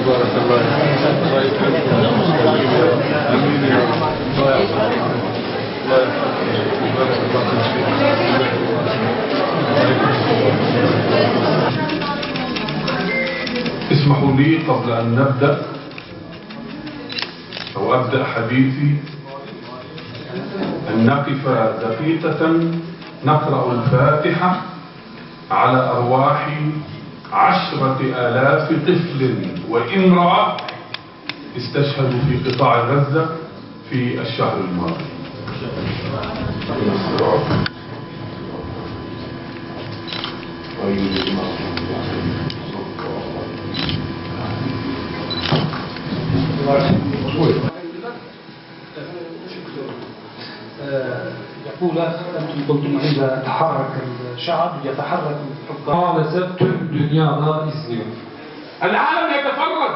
بارك الله الله يكرمكم. امين يا رب. الله يحفظك. الله يحفظك. بارك الله فيك. اسمحوا لي قبل أن نبدأ أو أبدأ حديثي أن نقف دقيقة نقرأ الفاتحة على أرواح 10,000 طفل وامرأة استشهدوا في قطاع غزة في الشهر الماضي. يقول أنتم قلتم إذا تحرك الشعب يتحرك الحكام. Maalesef tüm dünyada izliyor. العالم يتفرج.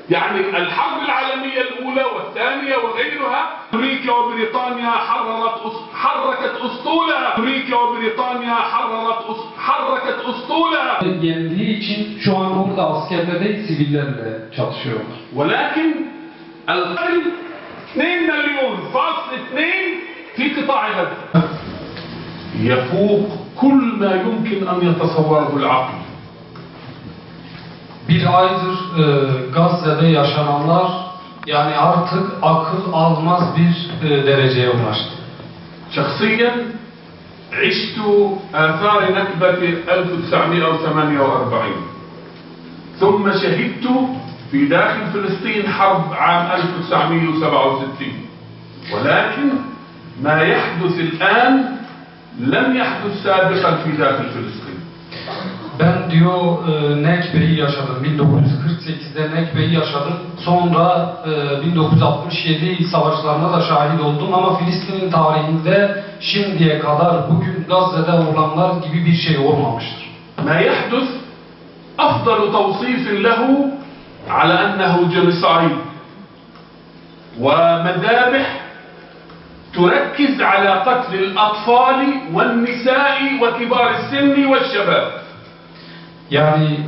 يعني الحرب العالمية الأولى والثانية وغيرها أمريكا وبريطانيا حركت أسطولها. أمريكا وبريطانيا حركت أسطولها. Yendiği için şu an orada askerler değil sivillerle çatışıyorlar. ولكن القتل 2 مليون فاصل 2 في قطاع غزة يفوق كل ما يمكن أن يتصوره العقل. Bir aydır Gazze'de yaşananlar yani artık akıl almaz bir dereceye ulaştı. شخصيا عشت آثار نكبة 1948 ثم شهدت في داخل فلسطين حرب عام 1967 ولكن ما يحدث الآن لم يحدث سابقا في داخل فلسطين. Ben diyor Nekbe'yi yaşadım. 1948'de Nekbe'yi yaşadım. Sonra 1967 savaşlarına da şahit oldum ama Filistin'in tarihinde şimdiye kadar bugün Gazze'de olanlar gibi bir şey olmamıştır. ما يحدث أفضل توصيف له على أنه جنوسايد ومذابح تركز على قتل الأطفال والنساء وكبار السن والشباب. Yani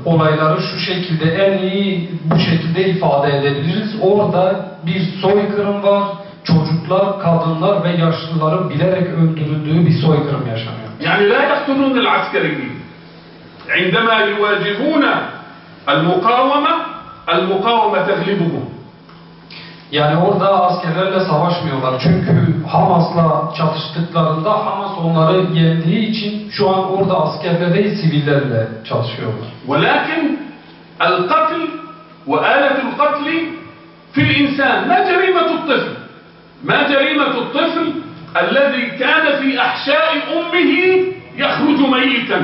olayları şu şekilde en iyi bu şekilde ifade edebiliriz. Orada bir soykırım var. Çocuklar, kadınlar ve yaşlıların bilerek öldürüldüğü bir soykırım yaşanıyor. يعني لا يقتلون العسكريين. عندما يواجهون المقاومة تغلبهم. Yani orada askerlerle savaşmıyorlar. Çünkü Hamas'la çatıştıklarında Hamas onları yendiği için şu an orada askerler değil sivillerle çalışıyorlar. ولكن القتل وآلة القتل في الإنسان ما جريمة الطفل؟ ما جريمة الطفل الذي كان في أحشاء أمه يخرج ميتا؟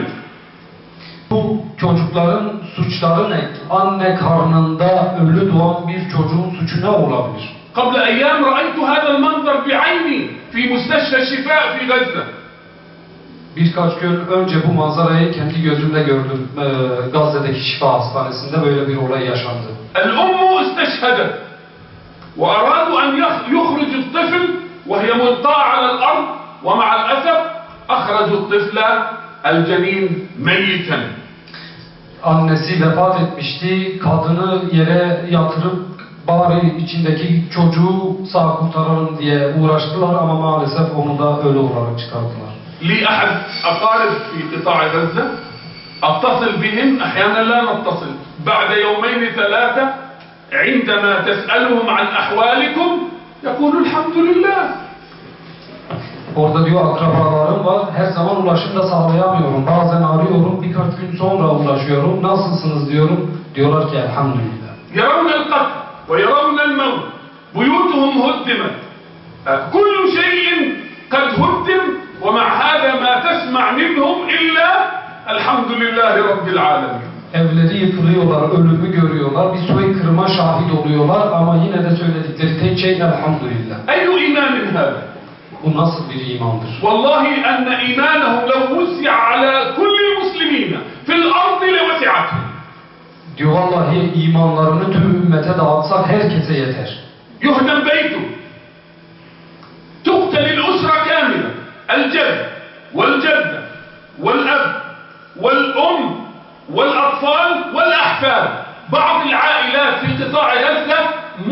Bu çocukların suçları ne? Anne karnında ölü doğan bir çocuğun suçu ne olabilir? قبل أيام رأيت هذا المنظر بعيني في مستشفى الشفاء في غزة. Birkaç gün önce bu manzarayı kendi gözümle gördüm. Gazze'deki Şifa Hastanesi'nde böyle bir olay yaşandı. الأم استشهدت وأرادوا أن يخرج الطفل وهي ملقاة على الأرض ومع الأسف أخرجوا الطفل الجنين ميتا. Annesi vefat etmişti. Kadını yere yatırıp bari içindeki çocuğu sağ kurtaralım diye uğraştılar ama maalesef onu da ölü olarak çıkardılar. لي أحد أقارب في قطاع غزة أتصل بهم أحيانا لا نتصل بعد يومين 3 عندما تسألهم عن أحوالكم يقول الحمد لله. Orada diyor akrabalarım var. Her zaman ulaşım da sağlayamıyorum. Bazen arıyorum. Birkaç gün sonra ulaşıyorum. Nasılsınız diyorum. Diyorlar ki elhamdülillah. يرون القتل ويرون الموت بيوتهم هدمت كل شيء قد هدم ومع هذا ما تسمع منهم إلا الحمد لله رب العالمين. Evleri yıkılıyorlar, ölümü görüyorlar, bir soykırıma şahit oluyorlar ama yine de söyledikleri tek şey elhamdülillah. أي إيمان هذا؟ Bu nasıl bir imandır? والله أن إيمانهم لو وسع على كل المسلمين في الأرض لوسعتهم. Diyor vallahi imanlarını tüm ümmete dağıtsak herkese yeter. يهدم بيته تقتل الأسرة كاملة الجد والجدة والأب والأم والأطفال الأحفاد. بعض العائلات في قطاع غزة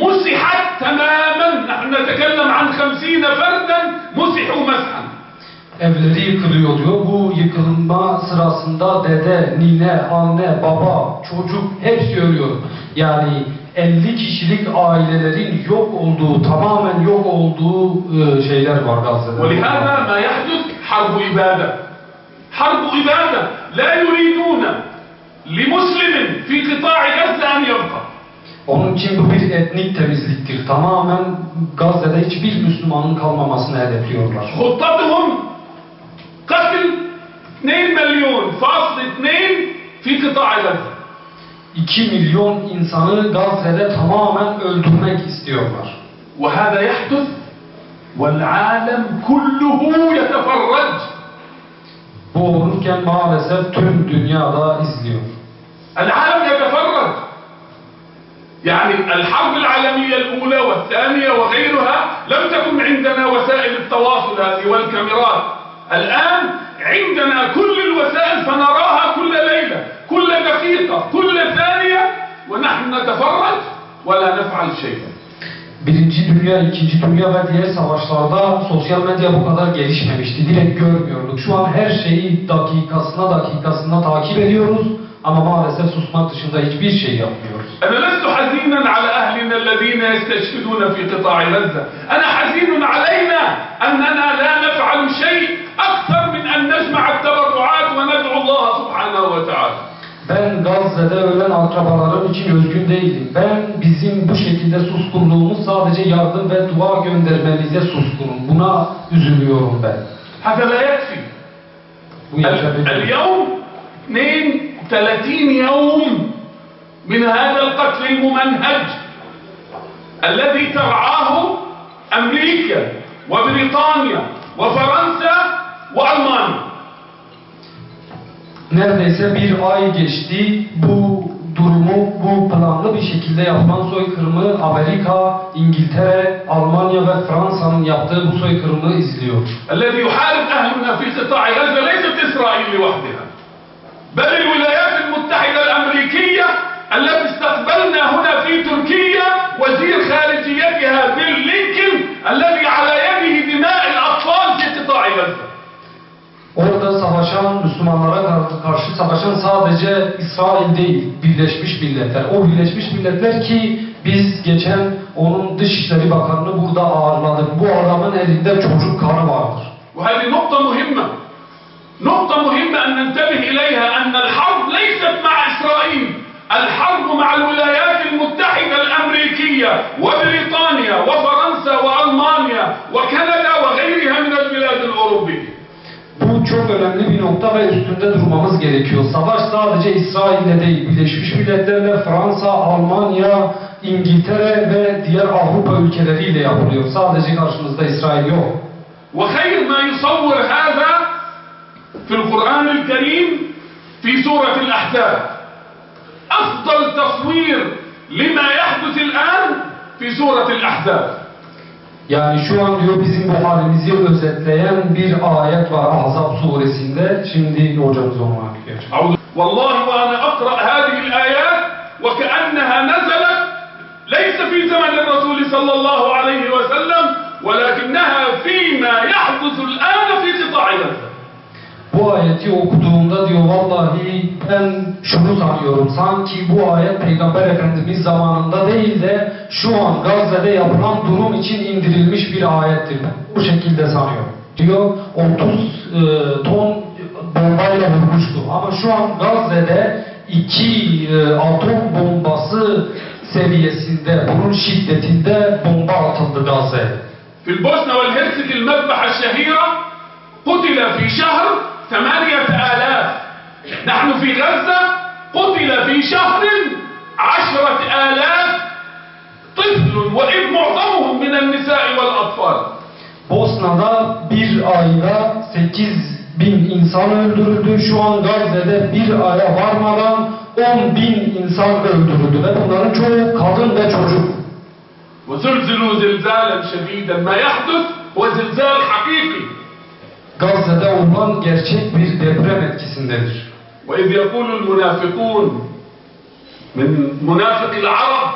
مسحت تماما. نحن نتكلم عن 50 فردا مسحوا مسحا. Evleri yıkılıyor diyor. Bu yıkılma sırasında dede, nine, anne, baba, çocuk hepsi ölüyor. Yani 50 kişilik ailelerin yok olduğu, tamamen yok olduğu şeyler var Gazze'de. ولهذا ما يحدث حرب إبادة. حرب إبادة لا يريدون لمسلم في قطاع غزة أن يبقى. Onun için bu bir etnik temizliktir. Tamamen Gazze'de hiçbir Müslümanın kalmamasını hedefliyorlar. خطتهم قتل 2 مليون فاصل 2 في قطاع غزة. 2 milyon insanı Gazze'de tamamen öldürmek istiyorlar. وهذا يحدث والعالم كله يتفرج. Bu olurken maalesef tüm dünyada izliyor. العالم يتفرج. يعني الحرب العالمية الأولى والثانية وغيرها لم تكن عندنا وسائل التواصل هذه والكاميرات. الآن عندنا كل الوسائل فنراها كل ليلة كل دقيقة كل ثانية ونحن نتفرج ولا نفعل شيئا. Birinci Dünya, İkinci Dünya ve diğer savaşlarda sosyal medya bu kadar gelişmemişti. Direkt görmüyorduk. Şu an her şeyi dakikasına takip ediyoruz ama maalesef susmak dışında hiçbir şey yapmıyoruz. أنا لست حزينا على أهلنا الذين يستشهدون في قطاع غزة. أنا حزين علينا أننا لا نفعل شيء أكثر من أن نجمع التبرعات وندعو الله سبحانه وتعالى. Ben Gazze'de ölen akrabalarım için üzgün değilim. Ben bizim bu şekilde suskunluğumuz sadece yardım ve dua göndermemize suskunum. Buna üzülüyorum ben. هذا لا يكفي. Bu yeterli. اليوم 32 يوم من هذا القتل الممنهج الذي ترعاه أمريكا وبريطانيا وفرنسا وألمانيا. Neredeyse bir ay geçti. Bu durumu, bu planlı bir şekilde yapılan soykırımı Amerika, İngiltere, Almanya ve Fransa'nın yaptığı bu soykırımı izliyor. الذي يحارب أهلنا في قطاع غزة ليست إسرائيل لوحدها بل الولايات المتحدة الأمريكية التي استقبلنا هنا في تركيا وزير خارجيتها بيل لينكن الذي على يده دماء الأطفال في قطاع غزة. Orada savaşan, Müslümanlara karşı savaşan sadece İsrail değil, Birleşmiş Milletler. O Birleşmiş Milletler ki biz geçen onun Dışişleri Bakanı'nı burada ağırladık. Bu adamın elinde çocuk kanı vardır. وهذه نقطة مهمة. نقطة مهمة أن ننتبه إليها أن الحرب ليست مع إسرائيل. الحرب مع الولايات المتحدة الأمريكية وبريطانيا وفرنسا وألمانيا وكندا وغيرها من البلاد الأوروبية. Bu çok önemli bir nokta ve üstünde durmamız gerekiyor. Savaş sadece İsrail'le değil, Birleşmiş Milletler'le, Fransa, Almanya, İngiltere ve diğer Avrupa ülkeleriyle yapılıyor. Sadece karşımızda İsrail yok. وخير ما يصور هذا في القرآن الكريم في سورة الأحزاب. أفضل تصوير لما يحدث الآن في سورة الأحزاب. Yani şu an diyor bizim bu halimizi özetleyen bir ayet var Ahzab suresinde. Şimdi hocamız onu okuyacak. والله وأنا أقرأ هذه الآيات وكأنها نزلت ليس في زمن الرسول صلى الله عليه وسلم ولكنها فيما يحدث الآن في قطاع غزة. Bu ayeti okuduğumda diyor vallahi ben şunu sanıyorum, sanki bu ayet Peygamber Efendimiz zamanında değil de şu an Gazze'de yapılan durum için indirilmiş bir ayettir. Ben bu şekilde sanıyorum. Diyor 30 ton bombayla vurmuştu ama şu an Gazze'de 2 atom bombası seviyesinde, bunun şiddetinde bomba atıldı Gazze'ye. في البوسنة والهرسك المذبحة الشهيرة قتل في شهر 8,000. نحن في غزة قتل في شهر 10,000 طفل وإذ معظمهم من النساء والأطفال. Bosna'da bir ayda 8.000 insan öldürüldü. Şu an Gazze'de bir aya varmadan 10.000 insan öldürüldü ve bunların çoğu kadın ve çocuk. وزلزلوا زلزالا شديدا ما يحدث هو زلزال حقيقي. Gazze'de olan gerçek bir deprem etkisindedir. وإذ يقول المنافقون من منافق العرب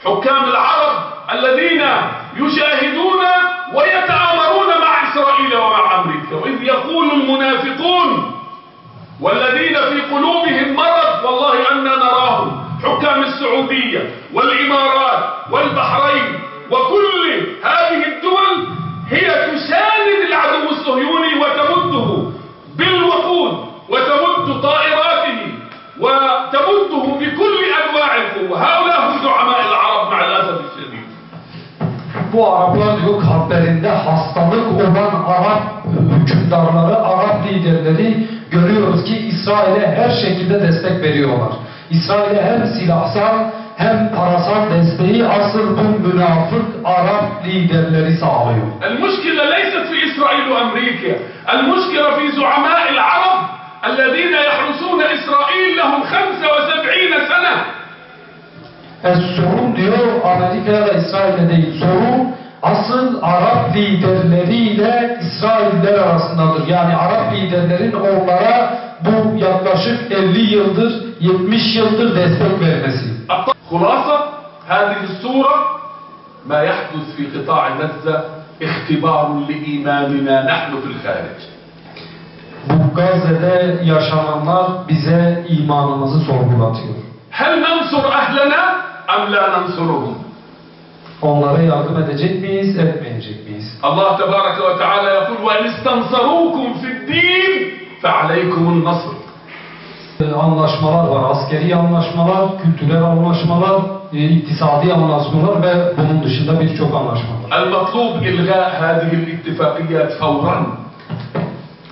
حكام العرب الذين يشاهدون ويتآمرون مع إسرائيل ومع أمريكا، وإذ يقول المنافقون والذين في قلوبهم مرض والله أننا نراهم حكام السعودية والإمارات والبحرين وكل هذه الدول هي تساند العدو الصهيوني وتمده بالوقود وتمد طائراته وتمده بكل أنواع القوة. هؤلاء هم زعماء العرب مع الأسف الشديد. Bu Araplar diyor kalplerinde hastalık olan Arap hükümdarları, Arap liderleri görüyoruz ki İsrail'e her şekilde destek veriyorlar. İsrail'e hem silahsal hem parasal desteği asıl bu münafık Arap liderleri sağlıyor. المشكلة ليست في إسرائيل وأمريكا، المشكلة في زعماء العرب الذين يحرسون إسرائيل لهم 75 سنة. Sorun diyor Amerika ya da İsrail'de değil, sorun asıl Arap liderleriyle İsrailler arasındadır. Yani Arap liderlerin onlara bu yaklaşık 50 yıldır, 70 yıldır destek vermesi. خلاصة هذه الصورة ما يحدث في قطاع غزة اختبار لإيماننا نحن في الخارج. Bu Gazze'de yaşananlar bize imanımızı sorgulatıyor. هل ننصر أهلنا أم لا ننصرهم؟ Onlara yardım edecek miyiz, etmeyecek miyiz? Allah Tebareke ve Teala يقول وَاِنْ اسْتَنْصَرُوكُمْ فِي الدِّينِ فَعَلَيْكُمُ النَّصْرِ. Anlaşmalar var, askeri anlaşmalar, kültürel anlaşmalar, iktisadi anlaşmalar ve bunun dışında birçok anlaşma var. المطلوب إلغاء هذه الاتفاقيات فورا.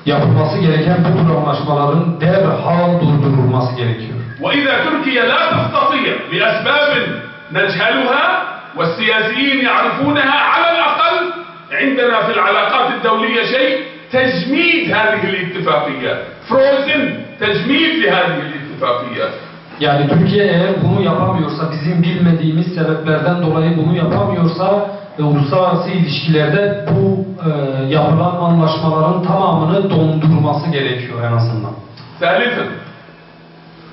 Yapılması gereken bu tür anlaşmaların derhal durdurulması gerekiyor. وإذا تركيا لا تستطيع لأسباب نجهلها والسياسيين يعرفونها على الأقل عندنا في العلاقات الدولية شيء تجميد هذه الاتفاقيات. frozen تجميد لهذه الاتفاقيات. Yani Türkiye eğer bunu yapamıyorsa, bizim bilmediğimiz sebeplerden dolayı bunu yapamıyorsa uluslararası ilişkilerde bu yapılan anlaşmaların tamamını dondurması gerekiyor en azından. ثالثا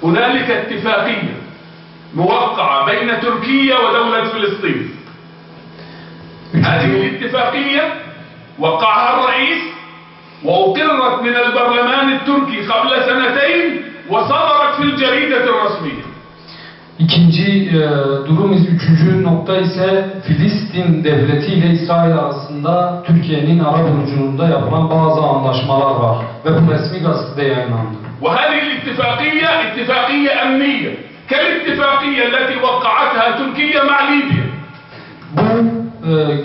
هنالك اتفاقية موقعة بين تركيا ودولة فلسطين. هذه الاتفاقية وقعها الرئيس وأقرت من البرلمان التركي قبل سنتين وصدرت في الجريدة الرسمية. İkinci üçüncü nokta ise Filistin devleti ile İsrail arasında Türkiye'nin ara buluculuğunda yapılan bazı anlaşmalar var ve bu resmi gazetede yayınlandı. وهذه الاتفاقية اتفاقية أمنية كالاتفاقية التي وقعتها تركيا مع ليبيا. Bu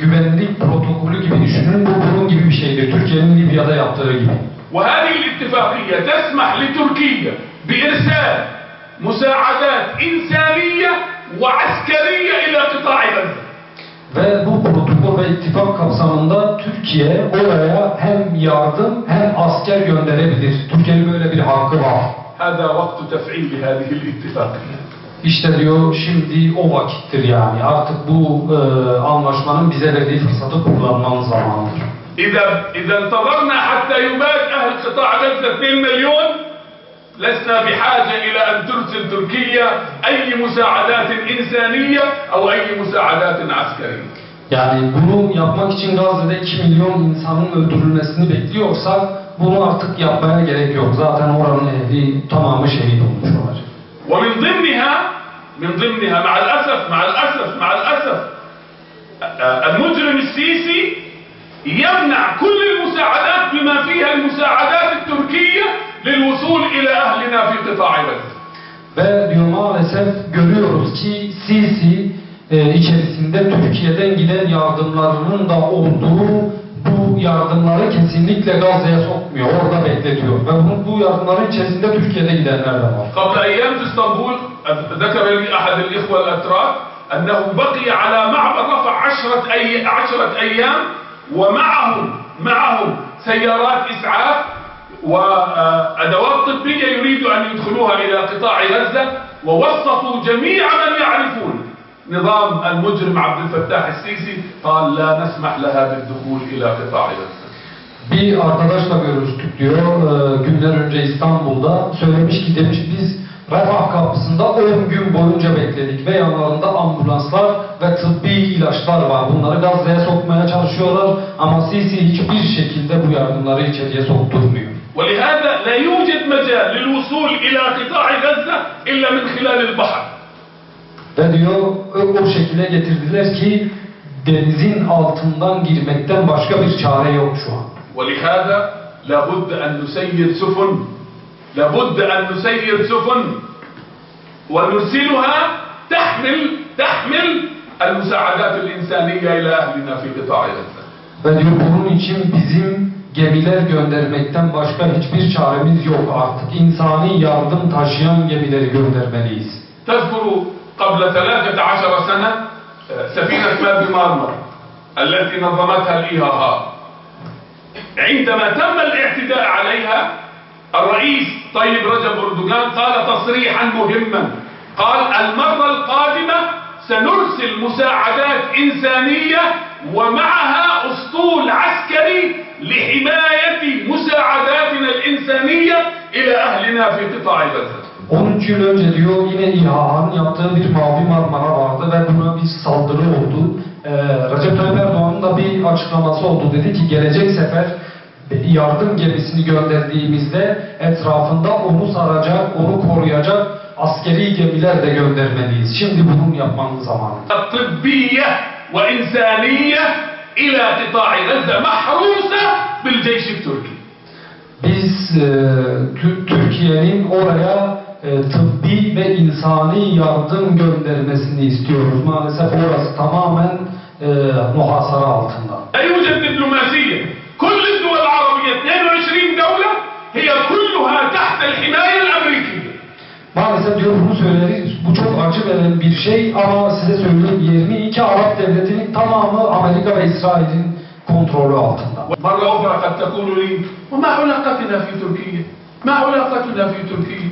güvenlik protokolü gibi düşünün, bu bunun gibi bir şeydir. Türkiye'nin Libya'da yaptığı gibi. وهذه الاتفاقية تسمح لتركيا بإرسال مساعدات إنسانية وعسكرية إلى قطاع غزة. Ve bu protokol ve ittifak kapsamında Türkiye oraya hem yardım hem asker gönderebilir. Türkiye'nin böyle bir hakkı var. هذا وقت تفعيل هذه الاتفاقية. İşte diyor şimdi o vakittir yani. Artık bu anlaşmanın bize verdiği fırsatı kullanmamız zamanıdır. إذا انتظرنا حتى يبات أهل قطاع غزة 2 مليون لسنا بحاجة إلى أن ترسل تركيا أي مساعدات إنسانية أو أي مساعدات عسكرية. Yani bunu yapmak için Gazze'de 2 milyon insanın öldürülmesini bekliyorsak bunu artık yapmaya gerek yok. Zaten oranın ehli tamamı şehit olmuş olacak. ومن ضمنها مع الأسف المجرم السيسي يمنع كل المساعدات بما فيها المساعدات التركية للوصول إلى أهلنا في قطاع غزة. Ve diyor maalesef görüyoruz ki Sisi içerisinde Türkiye'den giden yardımlarının da olduğu bu yardımları kesinlikle Gazze'ye sokmuyor, orada bekletiyor. Ve bu yardımların içerisinde Türkiye'de gidenler de var. قبل أيام في اسطنبول ذكر لي أحد الإخوة الأتراك أنه بقي على معبر رفح 10 أيام ومعهم سيارات إسعاف وأدوات طبية يريد أن يدخلوها إلى قطاع غزة ووصفوا جميع من يعرفون نظام المجرم عبد الفتاح السيسي قال لا نسمح لها بالدخول إلى قطاع غزة. Bir arkadaşla görüştük diyor, günler önce İstanbul'da söylemiş ki demiş biz Refah kapısında 10 gün boyunca bekledik ve yanlarında ambulanslar ve tıbbi ilaçlar var. Bunları Gazze'ye sokmaya çalışıyorlar ama Sisi hiçbir şekilde bu yardımları içeriye sokturmuyor. ولهذا لا يوجد مجال للوصول إلى قطاع غزة إلا من خلال البحر. Ve diyor o şekilde getirdiler ki denizin altından girmekten başka bir çare yok şu an. ولهذا لابد أن نسير سفن لابد أن نسير سفن ونرسلها تحمل المساعدات الإنسانية إلى أهلنا في قطاع غزة. Ve diyor bunun için bizim gemiler göndermekten başka hiçbir çaremiz yok artık. İnsani yardım taşıyan gemileri göndermeliyiz. تذكر قبل 13 سنة سفينة ماري مارمر التي نظمتها الإيهاها. عندما تم الاعتداء عليها الرئيس طيب رجب أردوغان قال تصريحا مهما قال المرة القادمة سنرسل مساعدات إنسانية ومعها أسطول عسكري لحماية مساعداتنا الإنسانية إلى أهلنا في قطاع غزة. 13 yıl önce diyor yine İHA'nın yaptığı bir Mavi Marmara vardı ve buna bir saldırı oldu. Recep Tayyip Erdoğan'ın da bir açıklaması oldu. Dedi ki gelecek sefer yardım gemisini gönderdiğimizde etrafında onu saracak, onu koruyacak askeri gemiler de göndermeliyiz. Şimdi bunun yapmanın zamanı. طبية وإنسانية إلى قطاع غزة محروسة بالجيش التركي. Biz Türkiye'nin oraya tıbbi ve insani yardım göndermesini istiyoruz. Maalesef orası tamamen muhasara altında. لا يوجد دبلوماسية. كل الدول العربية 22 دولة هي كلها تحت الحماية الأمريكية. Maalesef diyor bunu söyleriz. Bu çok acı veren bir şey ama size söyleyeyim 22 Arap devletinin tamamı Amerika ve İsrail'in kontrolü altında. مرة أخرى قد تقول لي وما علاقتنا في تركيا؟ ما علاقتنا في تركيا؟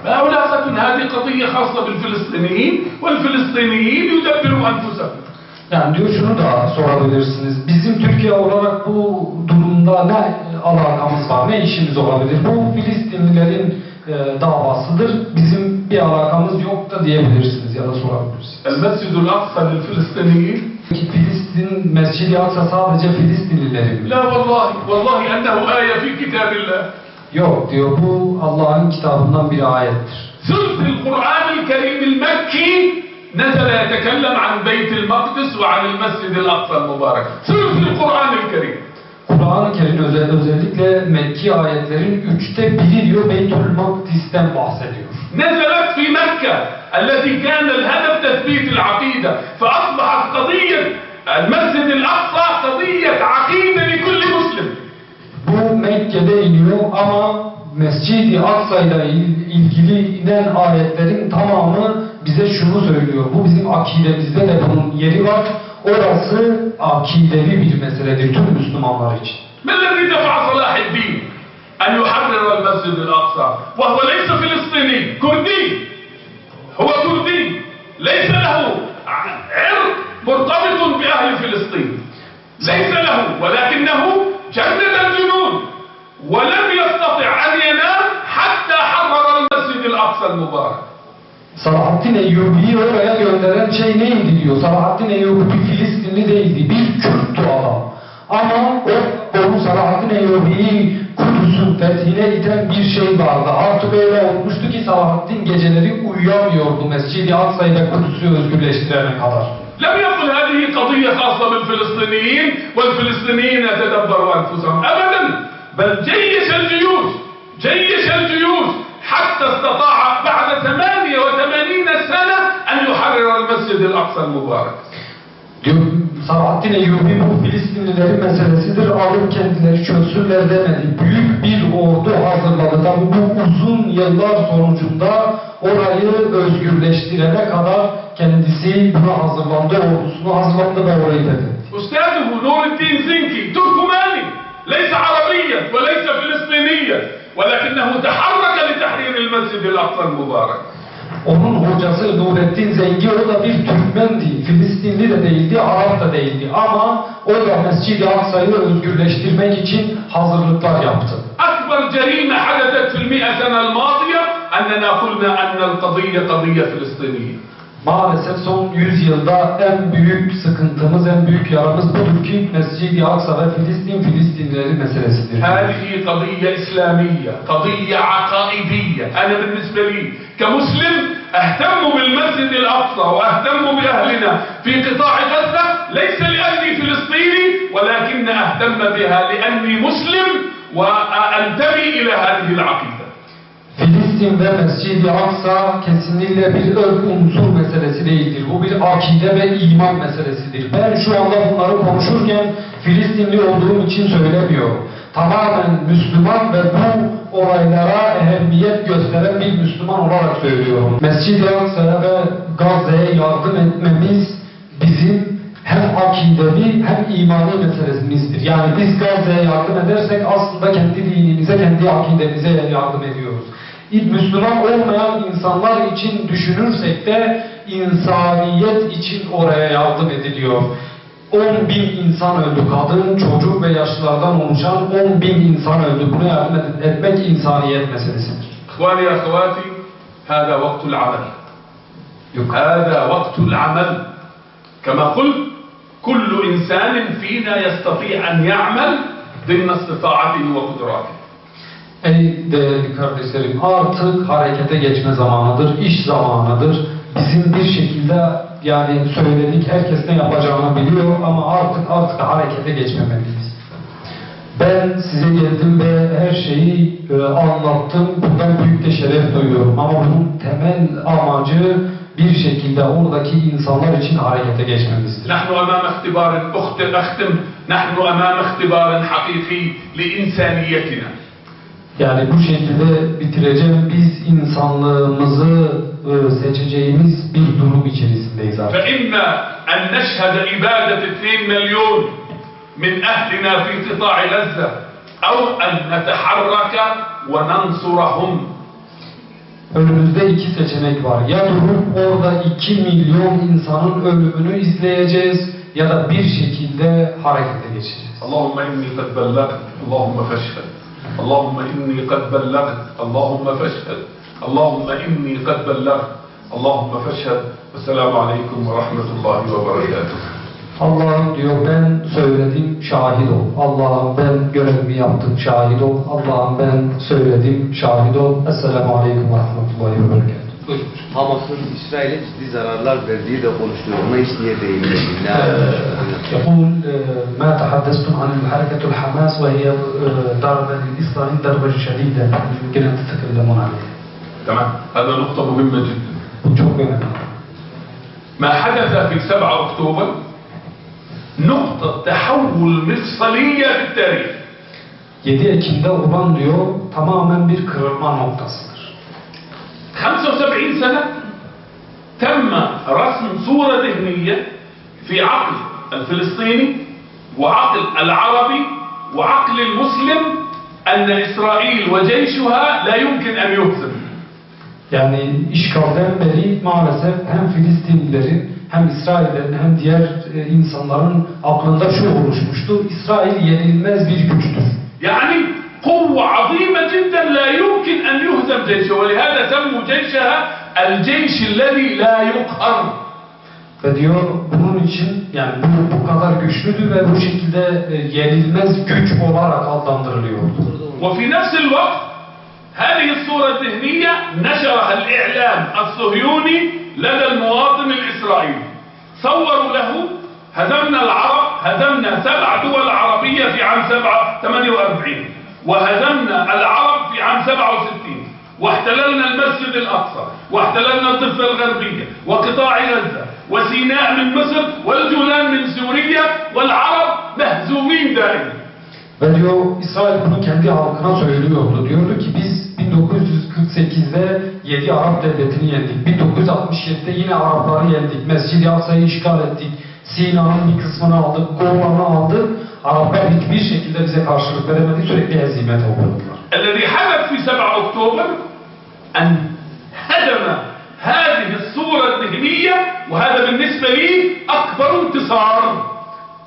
ما علاقتنا؟ هذه قضية خاصة بالفلسطينيين والفلسطينيين يدبروا أنفسهم. Yani diyor şunu da sorabilirsiniz. Bizim Türkiye olarak bu durumda ne alakamız var, ne işimiz olabilir? Bu Filistinlilerin davasıdır. Bizim bir alakamız yok da diyebilirsiniz ya da sorabilirsiniz. المسجد الأقصى للفلسطينيين. Filistin, Mescid-i Aksa sadece Filistinlilerin mi? لا والله أنه آية في كتاب الله. Yok diyor, bu Allah'ın kitabından bir ayettir. ثلث القرآن الكريم المكي نزل يتكلم عن بيت المقدس وعن المسجد الأقصى المبارك. ثلث القرآن الكريم. Kur'an-ı Kerim özellikle Mekki ayetlerin 1/3 diyor Beytül Makdis'ten bahsediyor. نزلت في مكة التي كان الهدف تثبيت العقيدة فأصبحت قضية المسجد الأقصى قضية عقيدة لكل مسلم. Bu Mekke'de iniyor ama Mescid-i Aksa ile ilgili inen ayetlerin tamamı bize şunu söylüyor. Bu bizim akidemizde de bunun yeri var. Orası akidevi bir meseledir tüm Müslümanlar için. ما الذي دفع صلاح الدين أن يحرر المسجد الأقصى وهو ليس فلسطيني كردي هو كردي ليس له عرق مرتبط بأهل فلسطين ليس له ولكنه جند الجنون ولم يستطع أن ينام حتى حرر المسجد الأقصى المبارك. Salahaddin Eyyubi'yi oraya gönderen şey neydi diyor. Salahaddin Eyyubi bir Filistinli değildi, bir Kürttü adam. Ama o Salahaddin Eyyubi'yi Kudüs'ün fethine iten bir şey vardı. Artık öyle olmuştu ki Salahaddin geceleri uyuyamıyordu Mescid-i Aksa'yı ve Kudüs'ü özgürleştirene kadar. لم يقل هذه قضية خاصة بالفلسطينيين والفلسطينيين يتدبروا أنفسهم أبدا بل جيش الجيوش حتى استطاع بعد 88 سنة أن يحرر المسجد الأقصى المبارك. Diyor, Salahaddin Eyyubi bu Filistinlilerin meselesidir, alır kendileri çözsünler demedi. Büyük bir ordu hazırladı. Tabi bu uzun yıllar sonucunda orayı özgürleştirene kadar kendisi buna hazırlandı, ordusunu hazırlandı ve orayı fethetti. أستاذه نور الدين زنكي تركماني ليس عربيا وليس فلسطينيا ولكنه تحرك لتحرير المسجد الأقصى المبارك. Onun hocası Nurettin Zengi, o da bir Türkmendi, Filistinli de değildi, Arap da değildi ama o da Mescid-i Aksa'yı özgürleştirmek için hazırlıklar yaptı. أكبر جريمة حدثت في 100 سنة الماضية أن أننا قلنا أن القضية قضية فلسطينية. Maalesef son 100 yılda en büyük sıkıntımız, en büyük yaramız budur ki Mescid-i Aksa ve Filistinlileri meselesidir. هذه قضية إسلامية، قضية عقائدية. أنا بالنسبة لي كمسلم أهتم بالمسجد الأقصى وأهتم بأهلنا في قطاع غزة ليس لأني فلسطيني ولكن أهتم بها لأني مسلم وأنتمي إلى هذه العقيدة. Filistin ve Mescid-i Aksa kesinlikle bir ırk unsur meselesi değildir. Bu bir akide ve iman meselesidir. Ben şu anda bunları konuşurken Filistinli olduğum için söylemiyorum. Tamamen Müslüman ve bu olaylara ehemmiyet gösteren bir Müslüman olarak söylüyorum. Mescid-i Aksa'ya ve Gazze'ye yardım etmemiz bizim hem akidevi hem imani meselemizdir. Yani biz Gazze'ye yardım edersek aslında kendi dinimize, kendi akidemize yardım ediyoruz. Müslüman olmayan insanlar için düşünürsek de insaniyet için oraya yardım ediliyor. 10.000 insan öldü, kadın, çocuk ve yaşlılardan oluşan 10.000 insan öldü. Buna yardım etmek insaniyet meselesidir. İkhwani ya akhawati, hâzâ vaktul amel. Hâzâ vaktul amel. Kama kul, kullu insanin fînâ yastati' en ya'mel dimne istitaatihi ve kudratih. Ey değerli kardeşlerim, artık harekete geçme zamanıdır, iş zamanıdır. Bizim bir şekilde yani söyledik, herkes ne yapacağını biliyor ama artık harekete geçmemeliyiz. Ben size geldim ve her şeyi anlattım. Bundan büyük de şeref duyuyorum ama bunun temel amacı bir şekilde oradaki insanlar için harekete geçmemizdir. Nahnu amam ihtibarin akhtim, nahnu amam ihtibarin hakiki li insaniyetina. Yani bu şekilde bitireceğim. Biz insanlığımızı seçeceğimiz bir durum içerisindeyiz artık. فإما أن نشهد إبادة 2 مليون من أهلنا في قطاع غزة أو أن نتحرك وننصرهم. Önümüzde iki seçenek var. Ya durup orada 2 milyon insanın ölümünü izleyeceğiz ya da bir şekilde harekete geçeceğiz. Allahümme inni kad bellagt, Allahümme feşhed. Allahümme inni kad bellagt, Allahümme feşhed. Allahümme inni kad bellagt, Allahümme feşhed. Esselamu aleyküm ve rahmetullahi ve berekatuhu. Allah'ım diyor ben söyledim şahit ol. Allah'ım ben görevimi yaptım şahit ol. Allah'ım ben söyledim şahit ol. Esselamu aleyküm ve rahmetullahi ve berekatuhu. Hamas'ın İsrail'e ciddi zararlar verdiği de konuşuluyor. Buna hiç niye değinmiyor? يقول ما تحدثتم عن الحركة الحماس وهي ضربة لإسرائيل ضربة شديدة يمكن أن تتكلمون عليها. تمام. هذا نقطة مهمة جدا. Bu çok önemli. ما حدث في 7 أكتوبر نقطة تحول مفصلية في التاريخ. 7 Ekim'de olan diyor tamamen bir kırılma noktasıdır. 75 سنة تم رسم صورة ذهنية في عقل الفلسطيني وعقل العربي وعقل المسلم أن إسرائيل وجيشها لا يمكن أن يهزم. Yani işgalden beri maalesef hem Filistinlilerin hem İsraillerin hem diğer insanların aklında şu oluşmuştu. İsrail yenilmez bir güçtür. يعني قوة عظيمة جدا لا يمكن أن يهزم جيشها ولهذا سموا جيشها الجيش الذي لا يقهر. Ve diyor bunun için yani bu kadar güçlüdür ve bu şekilde yenilmez güç olarak adlandırılıyordu. وفي نفس الوقت هذه الصورة الذهنية نشرها الإعلام الصهيوني لدى المواطن الإسرائيلي. صوروا له هزمنا العرب، هزمنا 7 دول عربية في عام 48 وهزمنا العرب في عام 67 واحتللنا المسجد الأقصى واحتللنا الضفة الغربية وقطاع غزة وسيناء من مصر والجولان من سوريا والعرب مهزومين دائما. Ve diyor İsrail bunu kendi halkına söylüyordu. Diyordu ki biz 1948'de 7 Arap devletini yendik. 1967'de yine Arapları yendik. Mescid-i Aksa'yı işgal ettik. Sina'nın bir kısmını aldık, Golan'ı aldık. Araplar hiçbir şekilde bize karşılık veremedi. Sürekli hezimet uğradılar. الذي حدث في 7 أكتوبر أن هدم هذه الصورة الذهنية وهذا بالنسبة لي أكبر انتصار.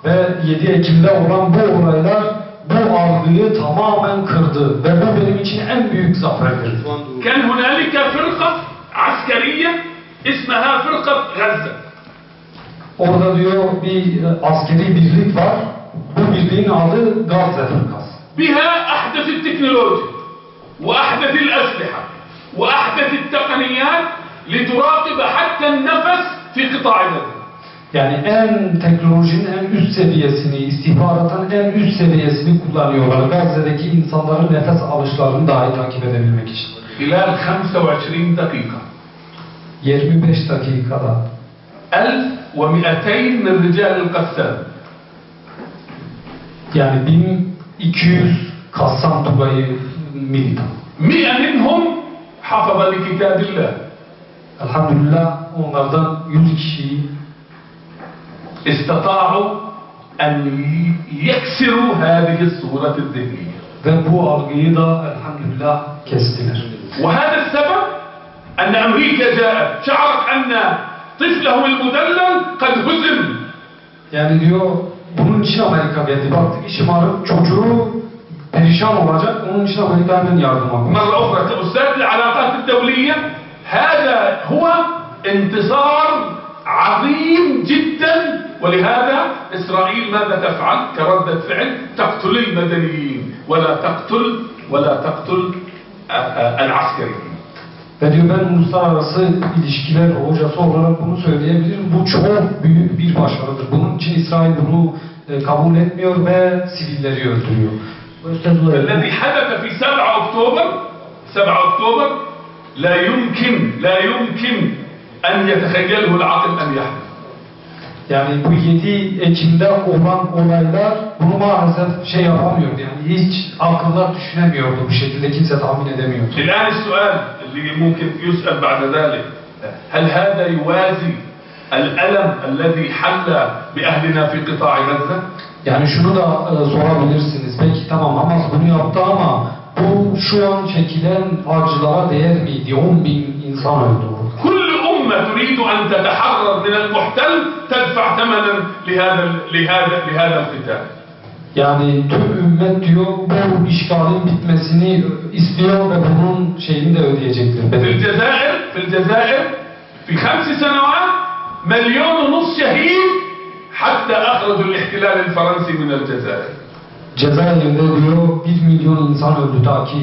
Ve 7 Ekim'de olan bu olaylar bu algıyı tamamen kırdı ve bu benim için en büyük zaferdir. كان هنالك عسكرية اسمها فرقة غزة. Orada diyor bir askeri birlik var. Bu birliğin adı Gazze Fırkası. بها أحدث التكنولوجيا وأحدث الأسلحة وأحدث التقنيات لتراقب حتى النفس في قطاع غزة. Yani en teknolojinin en üst seviyesini, istihbaratın en üst seviyesini kullanıyorlar. Gazze'deki insanların nefes alışlarını dahi takip edebilmek için. خلال 25 دقيقة 25 dakikada 1200 من رجال القسام yani 1200 Kassam Tugayı militan. 100 منهم حفظ لكتاب الله. Elhamdülillah onlardan 100 kişiyi استطاعوا أن يكسروا هذه الصورة الذهنية. ve bu algıyı da elhamdülillah kestiler. وهذا السبب أن أمريكا جاءت شعرت أن طفلهم المدلل قد هزم. Yani diyor bunun için Amerika geldi. Baktık işim arıp çocuğu perişan olacak. Onun için Amerika hemen yardıma koydu. مرة أخرى كأستاذ العلاقات الدولية هذا هو انتصار عظيم جدا. ولهذا إسرائيل ماذا تفعل كردة فعل؟ تقتل المدنيين ولا تقتل العسكريين. Ve diyor ben uluslararası ilişkiler hocası olarak bunu söyleyebilirim. Bu çok büyük bir başarıdır. Bunun için İsrail bunu kabul etmiyor ve sivilleri öldürüyor. الذي حدث في 7 أكتوبر لا يمكن أن يتخيله العقل أن يحدث. Yani bu 7 Ekim'de olan olaylar bunu maalesef yapamıyordu. Yani hiç akıllar düşünemiyordu. Bu şekilde kimse tahmin edemiyordu. الآن السؤال اللي ممكن يسأل بعد ذلك هل هذا يوازي الألم الذي حل بأهلنا في قطاع غزة؟ Yani şunu da sorabilirsiniz. Peki tamam Hamas bunu yaptı ama bu şu an çekilen acılara değer miydi? 10.000 insan öldü orada. كل أمة تريد أن تتحرر من المحتل تدفع ثمنا لهذا القتال. Yani tüm ümmet diyor bu işgalin bitmesini istiyor ve bunun şeyini de ödeyecektir. في الجزائر في 5 سنوات 1.5 مليون شهيد حتى أخرجوا الاحتلال الفرنسي من الجزائر. Cezayir'de diyor 1 milyon insan öldü ta ki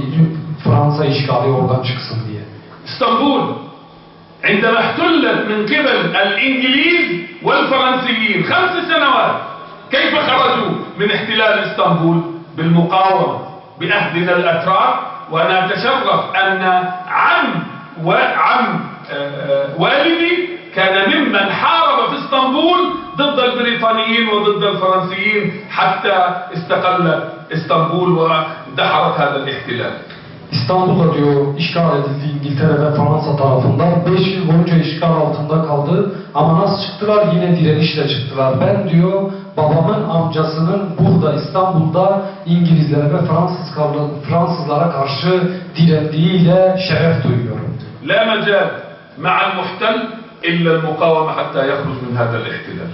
Fransa işgali oradan çıksın diye. اسطنبول عندما احتلت من قبل الإنجليز والفرنسيين 5 سنوات كيف خرجوا من احتلال اسطنبول؟ بالمقاومة بأهلنا الأتراك. وأنا أتشرف أن عم والدي كان ممن حارب في اسطنبول ضد البريطانيين وضد الفرنسيين حتى استقلت اسطنبول ودحرت هذا الاحتلال. İstanbul'da diyor işgal edildi İngiltere ve Fransa tarafından. 5 yıl boyunca işgal altında kaldı. Ama nasıl çıktılar? Yine direnişle çıktılar. Ben diyor babamın amcasının burada İstanbul'da İngilizlere ve Fransızlara karşı direndiğiyle şeref duyuyorum. لا مجال مع المحتل إلا المقاومة حتى يخرج من هذا الاحتلال.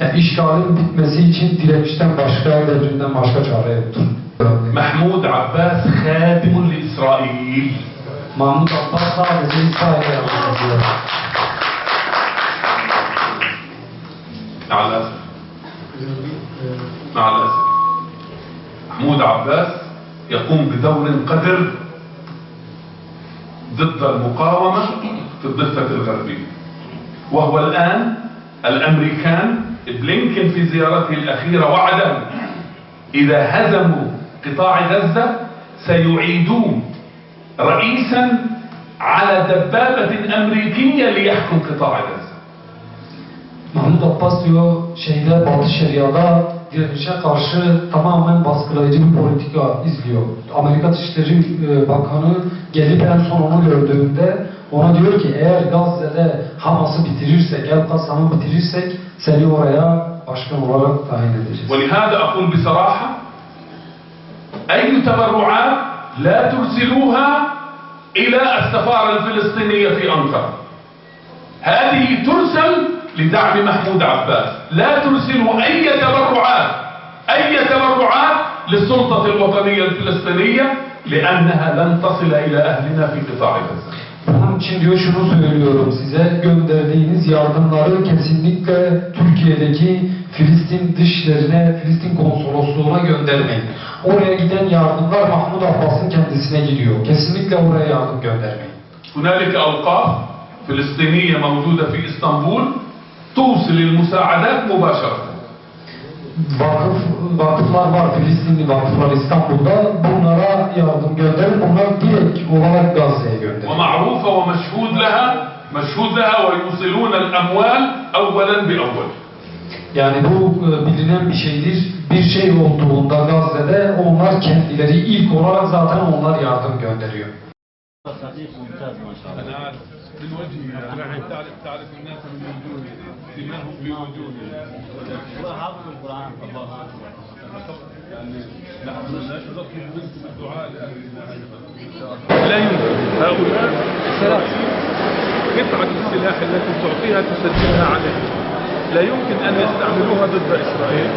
Yani işgalin bitmesi için direnişten başka, devrimden başka çare yoktur. محمود عباس خادم لإسرائيل. Mahmut Abbas sadece İsrail'e yardım ediyor. مع الأسف محمود عباس يقوم بدور قدر ضد المقاومة في الضفة الغربية. وهو الآن الأمريكان بلينكن في زيارته الأخيرة وعدهم إذا هزموا قطاع غزة سيعيدون رئيسا على دبابة أمريكية ليحكم قطاع غزة. Mahmut Abbas diyor Batı Şeria'da direnişe karşı tamamen baskılayıcı bir politika izliyor. Amerika Dışişleri Bakanı gelip en son onu gördüğünde ona diyor ki eğer Gazze'de Hamas'ı bitirirsek, El-Kassam'ı bitirirsek seni oraya başkan olarak tayin edeceğiz. ولهذا أقول بصراحة أي تبرعات لا ترسلوها إلى السفارة الفلسطينية في أنقرة. هذه ترسل لدعم محمود عباس. لا ترسلوا أي تبرعات للسلطة الوطنية الفلسطينية لأنها لن تصل إلى أهلنا في قطاع غزة. için diyor şunu söylüyorum size, gönderdiğiniz yardımları kesinlikle Türkiye'deki Filistin dışlarına, Filistin konsolosluğuna göndermeyin. Oraya giden yardımlar Mahmud Abbas'ın kendisine gidiyor. Kesinlikle oraya yardım göndermeyin. هنالك أوقاف فلسطينية موجودة في إسطنبول توصل المساعدات مباشرة. Vakıflar var, Filistinli vakıflar İstanbul'da. Bunlara yardım gönderin. Bunlar direkt olarak Gazze'ye gönderin. ومعروفة ومشهود لها ويوصلون الأموال أولا بأول. Yani bu bilinen bir şeydir. Bir şey olduğunda Gazze'de onlar kendileri ilk olarak zaten onlar yardım gönderiyor. أنا من وجهي يعني تعرف الناس من وجوهي سماهم في وجوهي حافظ القرآن الله يعني نحن نشرف منكم الدعاء لأهلنا. لا يمكن هؤلاء قطعة السلاح التي تعطيها تسجلها عليهم. لا يمكن أن يستعملوها ضد إسرائيل.